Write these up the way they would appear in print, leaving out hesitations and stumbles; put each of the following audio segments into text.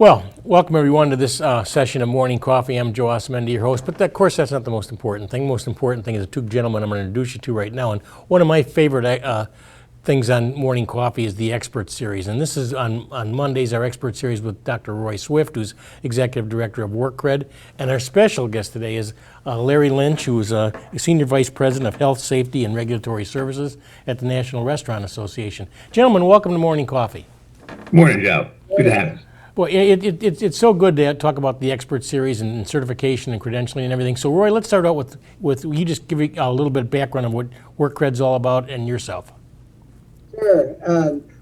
Well, welcome everyone to this session of Morning Coffee. I'm Joe Osamendi, your host, but of course that's not the most important thing. The most important thing is the two gentlemen I'm going to introduce you to right now. And one of my favorite things on Morning Coffee is the Expert Series. And this is on Mondays, our Expert Series with Dr. Roy Swift, who's Executive Director of Workcred. And our special guest today is Larry Lynch, who's a Senior Vice President of Health, Safety, and Regulatory Services at the National Restaurant Association. Gentlemen, welcome to Morning Coffee. Morning, Joe. Good to have you. Well, it's so good to talk about the Expert Series and certification and credentialing and everything. So, Roy, let's start out with you just give a little bit of background of what Workcred's all about and yourself. Sure.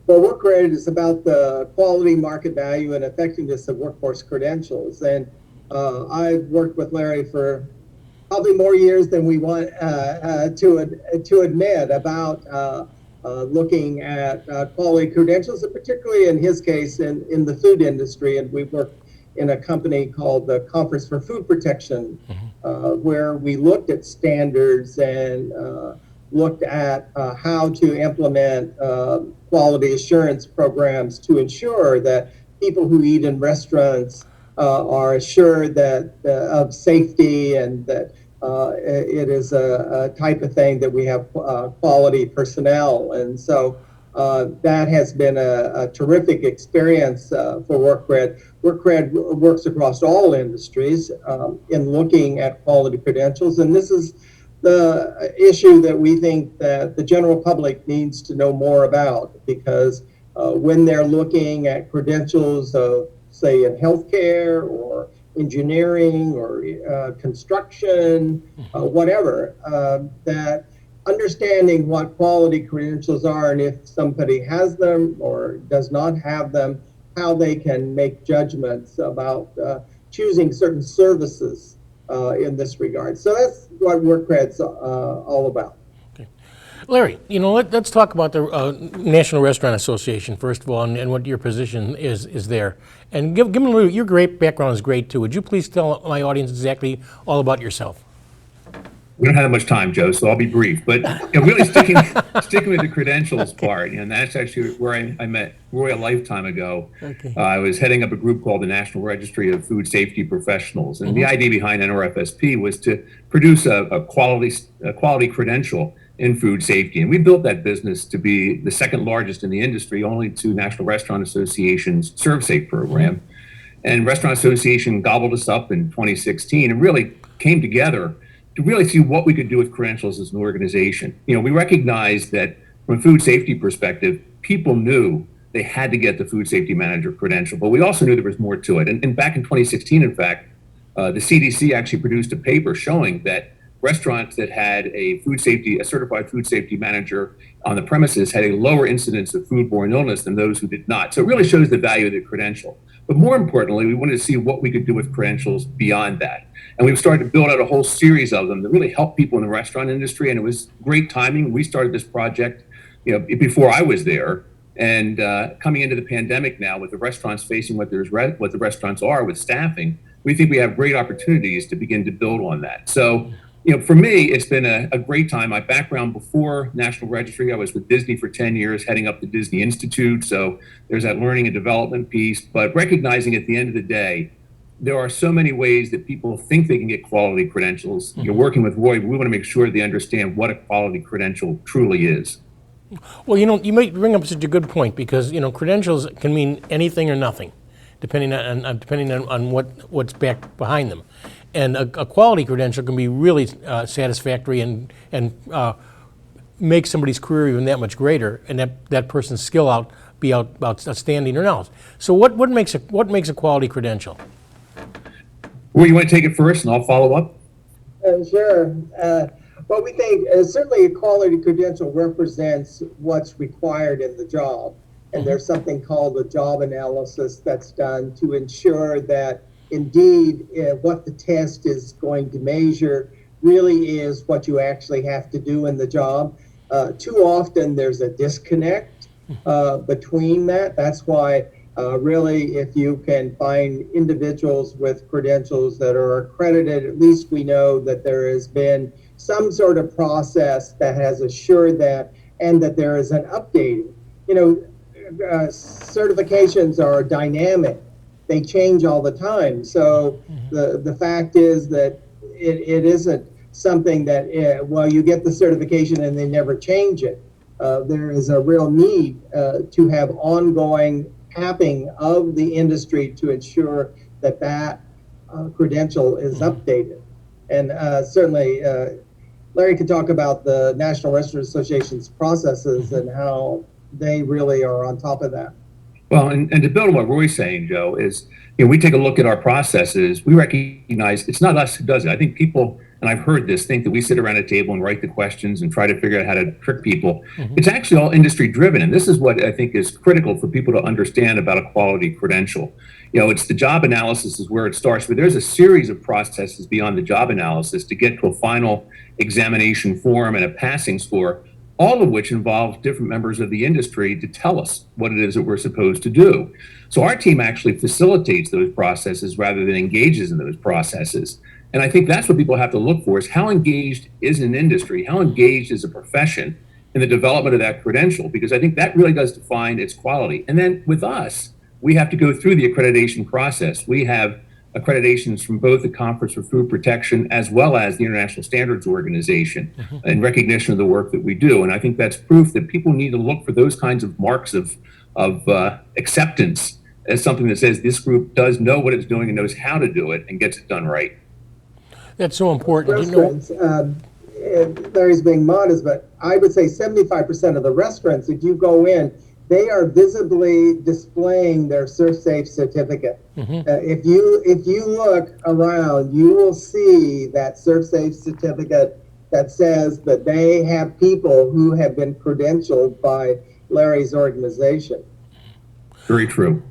Well, Workcred is about the quality, market value, and effectiveness of workforce credentials. And I've worked with Larry for probably more years than we want to admit about looking at quality credentials, and particularly in his case in the food industry. And we worked in a company called the Conference for Food Protection, where we looked at standards and looked at how to implement quality assurance programs to ensure that people who eat in restaurants are assured that of safety, and that it is a type of thing that we have quality personnel. And so that has been a terrific experience for Workcred. Workcred works across all industries in looking at quality credentials, and this is the issue that we think that the general public needs to know more about, because when they're looking at credentials of, say, in healthcare or engineering or construction, whatever, that understanding what quality credentials are and if somebody has them or does not have them, how they can make judgments about choosing certain services in this regard. So that's what Workcred's all about. Okay. Larry, let's talk about the National Restaurant Association, first of all, and what your position is there. And give them a little, your great background is great too. Would you please tell my audience exactly all about yourself? We don't have much time, Joe, so I'll be brief. But really sticking with the credentials part, and that's actually where I met Roy a lifetime ago. Okay. I was heading up a group called the National Registry of Food Safety Professionals, and the idea behind NRFSP was to produce a quality credential in food safety. And we built that business to be the second largest in the industry, only to National Restaurant Association's ServSafe program. And Restaurant Association gobbled us up in 2016 and really came together to really see what we could do with credentials as an organization. We recognized that from a food safety perspective, people knew they had to get the food safety manager credential, but we also knew there was more to it. And back in 2016, in fact, the CDC actually produced a paper showing that restaurants that had a certified food safety manager on the premises had a lower incidence of foodborne illness than those who did not. So it really shows the value of the credential. But more importantly, we wanted to see what we could do with credentials beyond that. And we've started to build out a whole series of them that really help people in the restaurant industry. And it was great timing. We started this project, before I was there. And coming into the pandemic now, with the restaurants facing what the restaurants are with staffing, we think we have great opportunities to begin to build on that. So, for me, it's been a great time. My background before National Registry, I was with Disney for 10 years, heading up the Disney Institute. So there's that learning and development piece, but recognizing at the end of the day, there are so many ways that people think they can get quality credentials. You're working with Roy, we want to make sure they understand what a quality credential truly is. Well, you might bring up such a good point, because, credentials can mean anything or nothing, depending on what's back behind them. And a quality credential can be really satisfactory and make somebody's career even that much greater, and that person's skill be outstanding or not. So what makes a quality credential? Well, you want to take it first, and I'll follow up? Sure. Well, we think certainly a quality credential represents what's required in the job. And there's something called a job analysis that's done to ensure that indeed what the test is going to measure really is what you actually have to do in the job. Too often there's a disconnect between that. That's why really, if you can find individuals with credentials that are accredited, at least we know that there has been some sort of process that has assured that, and that there is an updating. Certifications are dynamic. they change all the time. So the fact is that it isn't something that, well, you get the certification and they never change it. There is a real need to have ongoing tapping of the industry to ensure that credential is updated. And certainly, Larry could talk about the National Restaurant Association's processes and how they really are on top of that. Well, and to build on what Roy's saying, Joe, is, we take a look at our processes. We recognize it's not us who does it. I think people, and I've heard this, think that we sit around a table and write the questions and try to figure out how to trick people. It's actually all industry driven. And this is what I think is critical for people to understand about a quality credential. It's the job analysis is where it starts, but there's a series of processes beyond the job analysis to get to a final examination form and a passing score, all of which involve different members of the industry to tell us what it is that we're supposed to do. So our team actually facilitates those processes rather than engages in those processes. And I think that's what people have to look for, is how engaged is an industry, how engaged is a profession in the development of that credential, because I think that really does define its quality. And then with us, we have to go through the accreditation process. We have accreditations from both the Conference for Food Protection as well as the International Standards Organization in recognition of the work that we do. And I think that's proof that people need to look for those kinds of marks of acceptance as something that says this group does know what it's doing and knows how to do it and gets it done right. That's so important. Restaurants, Larry's being modest, but I would say 75% of the restaurants, if you go in, they are visibly displaying their ServSafe certificate. If you look around, you will see that ServSafe certificate that says that they have people who have been credentialed by Larry's organization. Very true.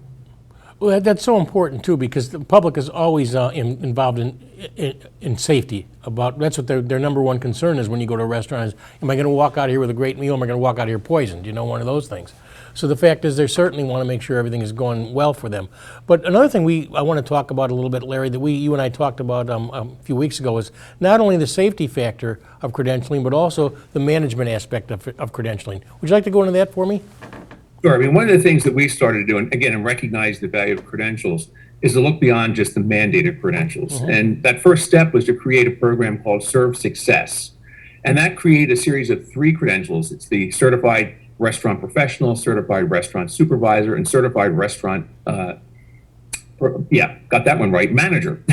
Well, that's so important too, because the public is always involved in safety. That's what their number one concern is when you go to a restaurant is, am I going to walk out here with a great meal? Am I going to walk out here poisoned? One of those things. So the fact is, they certainly want to make sure everything is going well for them. But another thing I want to talk about a little bit, Larry, that you and I talked about a few weeks ago is not only the safety factor of credentialing, but also the management aspect of credentialing. Would you like to go into that for me? Sure. I mean, one of the things that we started doing, again, and recognize the value of credentials, is to look beyond just the mandated credentials. And that first step was to create a program called Serve Success. And that created a series of 3 credentials. It's the Certified Restaurant Professional, Certified Restaurant Supervisor, and Certified Restaurant, got that one right, Manager.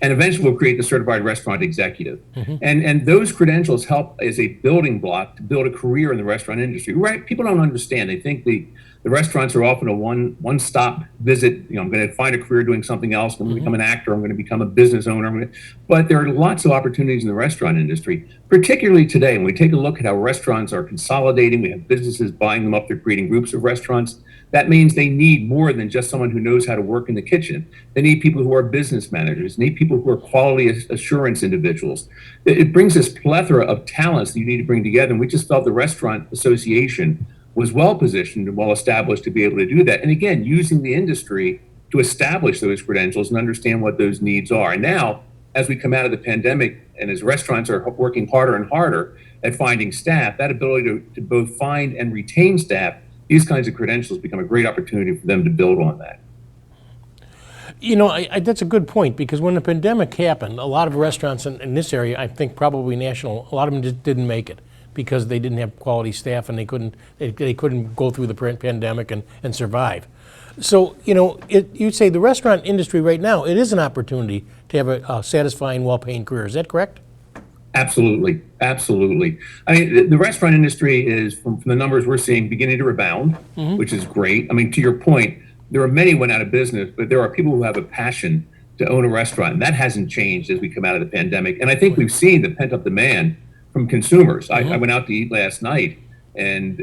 And eventually we'll create the Certified Restaurant Executive. And those credentials help as a building block to build a career in the restaurant industry. Right? People don't understand. They think the restaurants are often a one-stop visit. I'm going to find a career doing something else. I'm going to become an actor. I'm going to become a business owner. But there are lots of opportunities in the restaurant industry, particularly today. When we take a look at how restaurants are consolidating, we have businesses buying them up. They're creating groups of restaurants. That means they need more than just someone who knows how to work in the kitchen. They need people who are business managers, they need people who are quality assurance individuals. It brings this plethora of talents that you need to bring together. And we just felt the Restaurant Association was well positioned and well established to be able to do that. And again, using the industry to establish those credentials and understand what those needs are. And now, as we come out of the pandemic and as restaurants are working harder and harder at finding staff, that ability to both find and retain staff, these kinds of credentials become a great opportunity for them to build on that. That's a good point, because when the pandemic happened, a lot of restaurants in this area, I think probably national, a lot of them just didn't make it because they didn't have quality staff and they couldn't go through the pandemic and survive. So, you'd say the restaurant industry right now, it is an opportunity to have a satisfying, well-paying career. Is that correct? Absolutely. Absolutely. I mean, the restaurant industry is, from the numbers we're seeing, beginning to rebound, which is great. I mean, to your point, there are many went out of business, but there are people who have a passion to own a restaurant, and that hasn't changed as we come out of the pandemic. And I think we've seen the pent-up demand from consumers. I went out to eat last night, and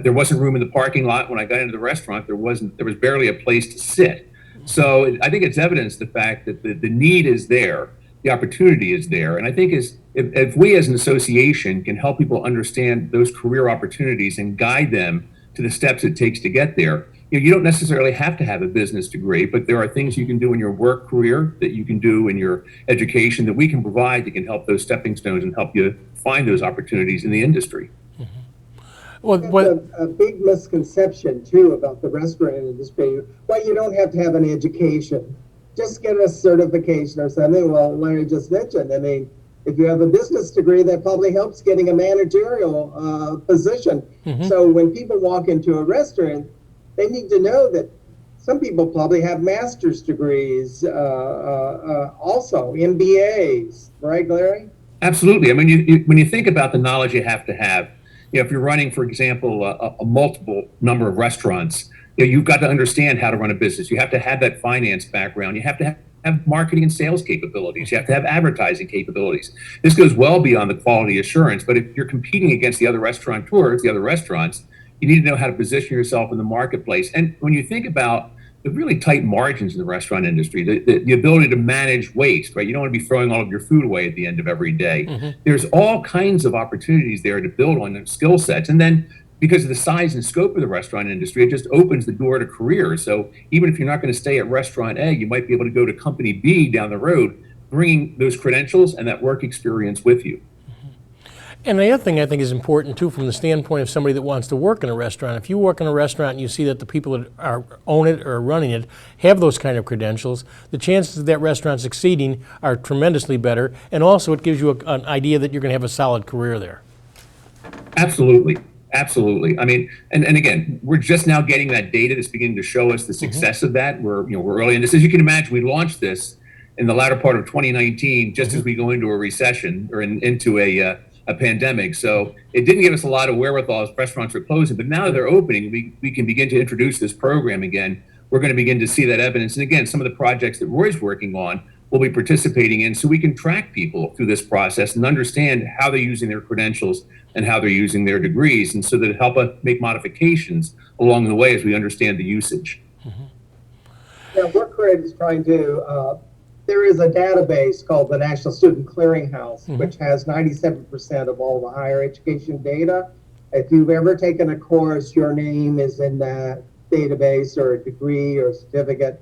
there wasn't room in the parking lot. When I got into the restaurant, there was barely a place to sit. So I think it's evidence the fact that the need is there, the opportunity is there. And I think if we as an association can help people understand those career opportunities and guide them to the steps it takes to get there, you don't necessarily have to have a business degree, but there are things you can do in your work career, that you can do in your education, that we can provide that can help those stepping stones and help you find those opportunities in the industry. Well, That's a big misconception too about the restaurant industry. Well, you don't have to have an education. Just get a certification or something. Well, Larry just mentioned, I mean, if you have a business degree, that probably helps getting a managerial position. So when people walk into a restaurant, they need to know that some people probably have master's degrees, also MBAs, right, Larry? Absolutely. I mean, when you think about the knowledge you have to have, if you're running, for example, a multiple number of restaurants, you've got to understand how to run a business. You have to have that finance background. You have to have marketing and sales capabilities. You have to have advertising capabilities. This goes well beyond the quality assurance, but if you're competing against the other restaurateurs, the other restaurants, you need to know how to position yourself in the marketplace. And when you think about the really tight margins in the restaurant industry, the ability to manage waste, right? You don't want to be throwing all of your food away at the end of every day. There's all kinds of opportunities there to build on skill sets. And then because of the size and scope of the restaurant industry, it just opens the door to careers. So even if you're not going to stay at restaurant A, you might be able to go to company B down the road, bringing those credentials and that work experience with you. And the other thing I think is important too, from the standpoint of somebody that wants to work in a restaurant. If you work in a restaurant and you see that the people that own it or running it have those kind of credentials, the chances of that restaurant succeeding are tremendously better. And also, it gives you an idea that you're going to have a solid career there. Absolutely. Absolutely. I mean, and again, we're just now getting that data that's beginning to show us the success of that. We're early in this. As you can imagine, we launched this in the latter part of 2019, just as we go into a recession or into a pandemic. So it didn't give us a lot of wherewithal as restaurants are closing, but now that they're opening, we can begin to introduce this program again. We're going to begin to see that evidence. And again, some of the projects that Roy's working on, we'll be participating in, so we can track people through this process and understand how they're using their credentials and how they're using their degrees, and so that it help us make modifications along the way as we understand the usage. Yeah, Workcred is trying to, there is a database called the National Student Clearinghouse, which has 97% of all the higher education data. If you've ever taken a course, your name is in that database, or a degree or certificate.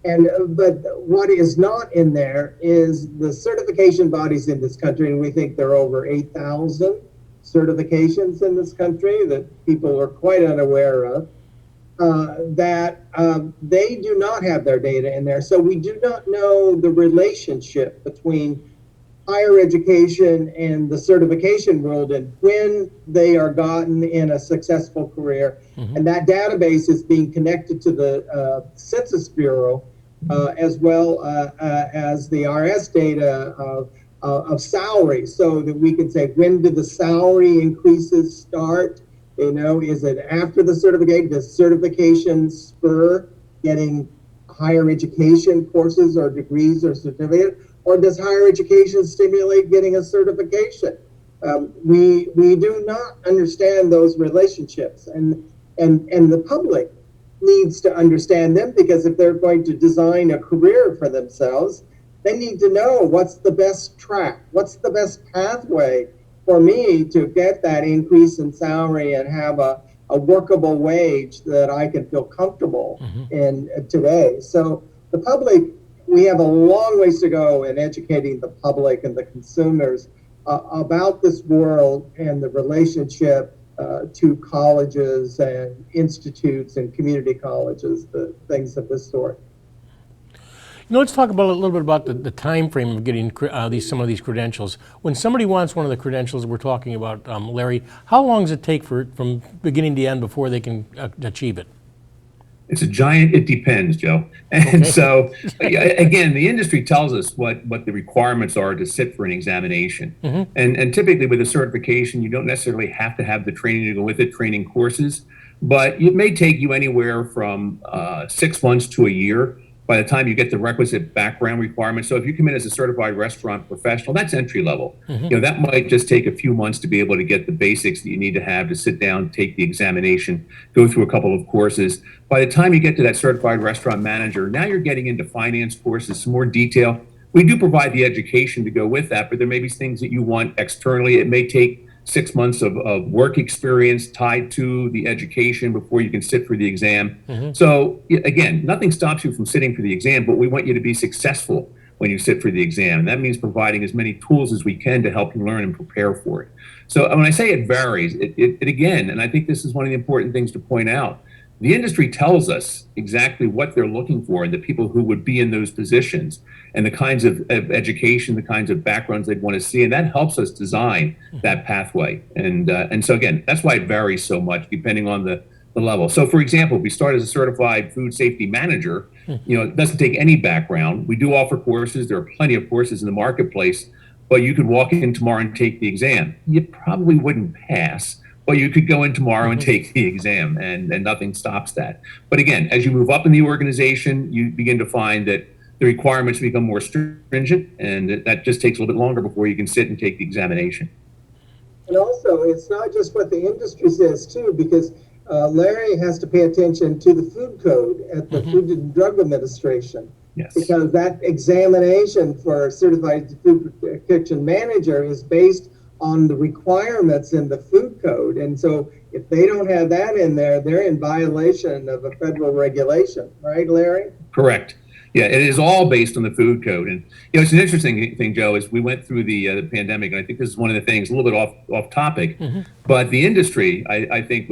But what is not in there is the certification bodies in this country, and we think there are over 8,000 certifications in this country that people are quite unaware of, that they do not have their data in there. So we do not know the relationship between higher education and the certification world and when they are gotten in a successful career. And that database is being connected to the Census Bureau, as well as the RS data of salary, so that we can say, when do the salary increases start? Is it after the certification? Does certification spur getting higher education courses or degrees or certificate? Or does higher education stimulate getting a certification? We do not understand those relationships, and the public needs to understand them, because if they're going to design a career for themselves, they need to know what's the best track, what's the best pathway for me to get that increase in salary and have a workable wage that I can feel comfortable in today. So the public, we have a long ways to go in educating the public and the consumers about this world and the relationship to colleges and institutes and community colleges, the things of this sort. Let's talk about a little bit about the time frame of getting some of these credentials. When somebody wants one of the credentials we're talking about, Larry, how long does it take from beginning to end before they can achieve it? It's a giant, it depends, Joe. And so, again, the industry tells us what the requirements are to sit for an examination. And typically with a certification, you don't necessarily have to have the training to go with it, training courses, but it may take you anywhere from 6 months to a year by the time you get the requisite background requirements. So if you come in as a certified restaurant professional, that's entry level. That might just take a few months to be able to get the basics that you need to have to sit down, take the examination, go through a couple of courses. By the time you get to that certified restaurant manager, now you're getting into finance courses, some more detail. We do provide the education to go with that, but there may be things that you want externally. It may take 6 months of work experience tied to the education before you can sit for the exam. So again, nothing stops you from sitting for the exam, but we want you to be successful when you sit for the exam. And that means providing as many tools as we can to help you learn and prepare for it. So when I say it varies, it again, and I think this is one of the important things to point out, the industry tells us exactly what they're looking for and the people who would be in those positions and the kinds of education, the kinds of backgrounds they'd want to see. And that helps us design that pathway. And so again, that's why it varies so much depending on the level. So for example, if we start as a certified food safety manager, it doesn't take any background. We do offer courses. There are plenty of courses in the marketplace, but you could walk in tomorrow and take the exam. You probably wouldn't pass. Well, you could go in tomorrow and take the exam, and nothing stops that. But again, as you move up in the organization, you begin to find that the requirements become more stringent, and that just takes a little bit longer before you can sit and take the examination. And also, it's not just what the industry says, too, because Larry has to pay attention to the food code at the Food and Drug Administration. Yes. Because that examination for certified food kitchen manager is based on the requirements in the food code. And so if they don't have that in there, they're in violation of a federal regulation, right, Larry? Correct. Yeah, it is all based on the food code. And it's an interesting thing, Joe, is we went through the pandemic, and I think this is one of the things, a little bit off topic, but the industry, I think,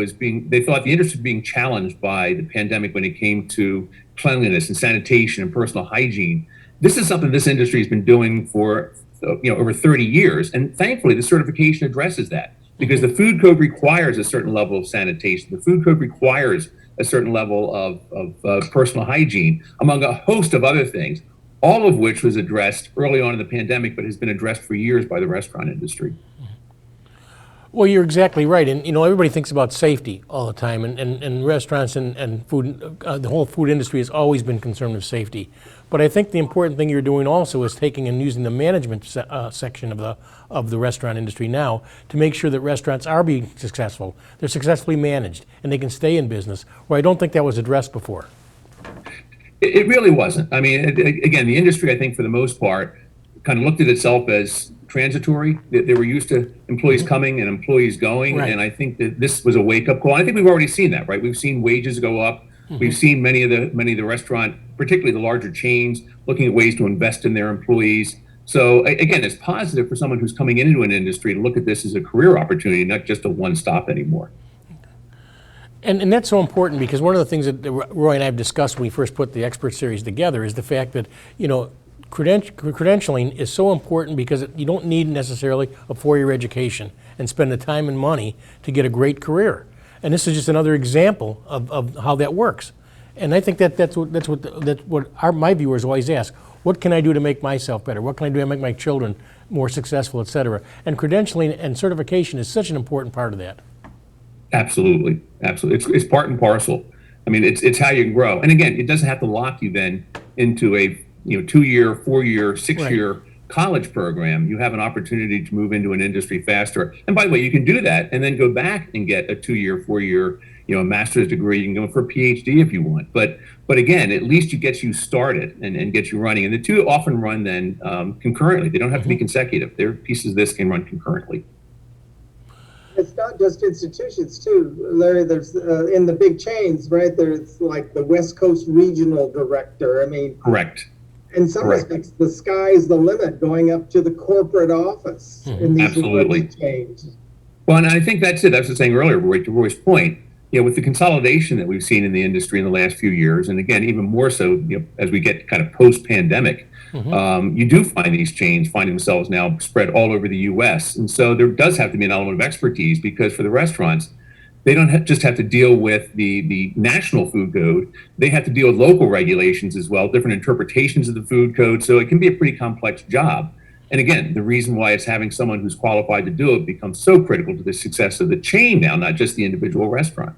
they thought the industry was being challenged by the pandemic when it came to cleanliness and sanitation and personal hygiene. This is something this industry has been doing for over 30 years. And thankfully, the certification addresses that because the food code requires a certain level of sanitation. The food code requires a certain level of personal hygiene, among a host of other things, all of which was addressed early on in the pandemic, but has been addressed for years by the restaurant industry. Well, you're exactly right. And, everybody thinks about safety all the time. And restaurants and food, the whole food industry has always been concerned with safety. But I think the important thing you're doing also is taking and using the management section of the restaurant industry now to make sure that restaurants are being successful. They're successfully managed and they can stay in business, where I don't think that was addressed before. It really wasn't. I mean, again, the industry, I think for the most part, kind of looked at itself as transitory. They were used to employees coming and employees going. Right. And I think that this was a wake-up call. I think we've already seen that, right? We've seen wages go up. We've seen many of the restaurant, particularly the larger chains, looking at ways to invest in their employees. So again, it's positive for someone who's coming into an industry to look at this as a career opportunity, not just a one-stop anymore. And that's so important because one of the things that Roy and I have discussed when we first put the expert series together is the fact that, credentialing is so important because you don't need necessarily a 4-year education and spend the time and money to get a great career. And this is just another example of how that works. And I think that's what my viewers always ask. What can I do to make myself better? What can I do to make my children more successful, et cetera? And credentialing and certification is such an important part of that. Absolutely. It's part and parcel. I mean, it's how you can grow. And again, it doesn't have to lock you then into a 2-year, 4-year, 6-year college program. You have an opportunity to move into an industry faster. And by the way, you can do that and then go back and get a 2-year, 4-year, master's degree. You can go for a PhD if you want. But again, at least it gets you started and gets you running. And the two often run then concurrently. They don't have to be consecutive. Their pieces of this can run concurrently. It's not just institutions too, Larry. There's in the big chains, right? There's like the West Coast Regional Director. I mean, correct. In some respects, the sky's the limit going up to the corporate office in these Absolutely. Chains. Well, and I think that's it. I was saying earlier, Roy, to Roy's point, with the consolidation that we've seen in the industry in the last few years, and again, even more so as we get kind of post-pandemic, you do find these chains find themselves now spread all over the U.S. And so there does have to be an element of expertise because for the restaurants, they don't just have to deal with the national food code. They have to deal with local regulations as well, different interpretations of the food code. So it can be a pretty complex job. And again, the reason why it's having someone who's qualified to do it becomes so critical to the success of the chain now, not just the individual restaurant.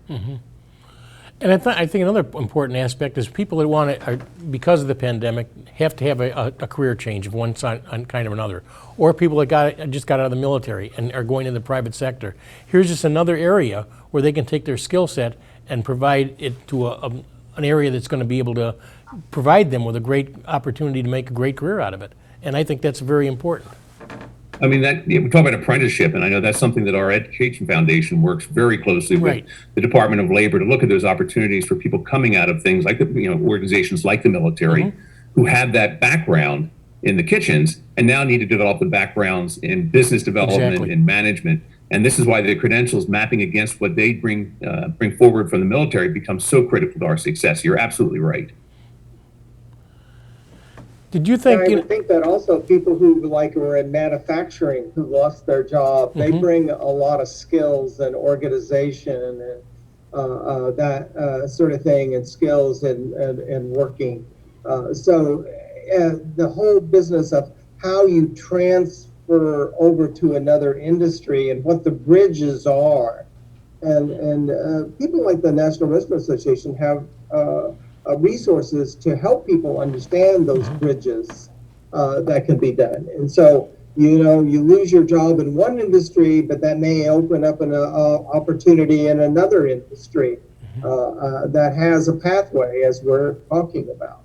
And I think another important aspect is people that want to, because of the pandemic, have to have a career change of one kind or another, or people that just got out of the military and are going to the private sector. Here's just another area where they can take their skill set and provide it to an area that's going to be able to provide them with a great opportunity to make a great career out of it. And I think that's very important. I mean, we talk about apprenticeship, and I know that's something that our Education Foundation works very closely with the Department of Labor to look at those opportunities for people coming out of things like organizations like the military who have that background in the kitchens, and now need to develop the backgrounds in business development Exactly. and management. And this is why the credentials mapping against what they bring forward from the military becomes so critical to our success. You're absolutely right. Did you And think, I would think that also people who were in manufacturing who lost their job, they bring a lot of skills and organization and that sort of thing, and skills and working. So the whole business of how you transfer over to another industry and what the bridges are, and people like the National Restaurant Association have resources to help people understand those bridges that can be done. And so, you lose your job in one industry, but that may open up an opportunity in another industry that has a pathway, as we're talking about.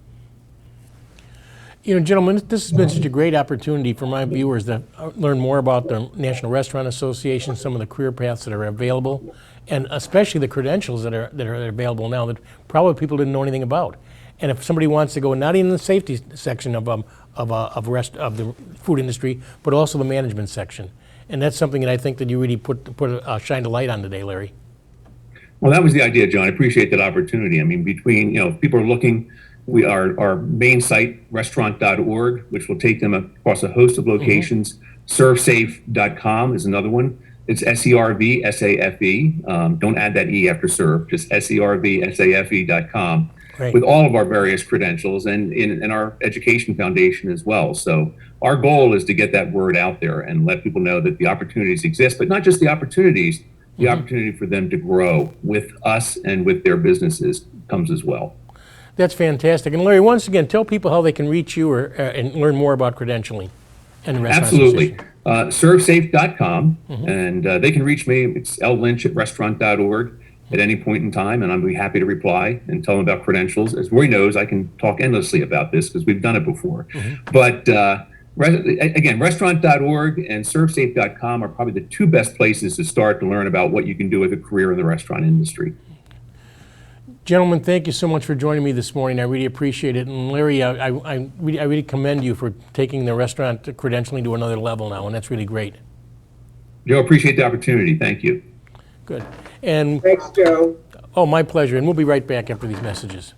Gentlemen, this has been such a great opportunity for my viewers to learn more about the National Restaurant Association, some of the career paths that are available, and especially the credentials that are available now that probably people didn't know anything about. And if somebody wants to go not in the safety section of the food industry, but also the management section, and that's something that I think that you really shined a light on today, Larry. Well, that was the idea, John. I appreciate that opportunity. I mean, between, if people are looking, our main site, restaurant.org, which will take them across a host of locations. Servesafe.com is another one. It's SERVSAFE. Don't add that E after serve, just SERVSAFE.com. Great. With all of our various credentials and in our education foundation as well. So our goal is to get that word out there and let people know that the opportunities exist, but not just the opportunities, the opportunity for them to grow with us and with their businesses comes as well. That's fantastic. And Larry, once again, tell people how they can reach you and learn more about credentialing and the Restaurant Absolutely. Association. Servesafe.com, and they can reach me. It's lynch@restaurant.org at any point in time, and I'll be happy to reply and tell them about credentials. As Roy knows, I can talk endlessly about this because we've done it before. But again, restaurant.org and servesafe.com are probably the two best places to start to learn about what you can do with a career in the restaurant industry. Gentlemen, thank you so much for joining me this morning. I really appreciate it. And Larry, I really commend you for taking the restaurant credentialing to another level now, and that's really great. Joe, appreciate the opportunity. Thank you. Good. And Thanks, Joe. oh, my pleasure. And we'll be right back after these messages.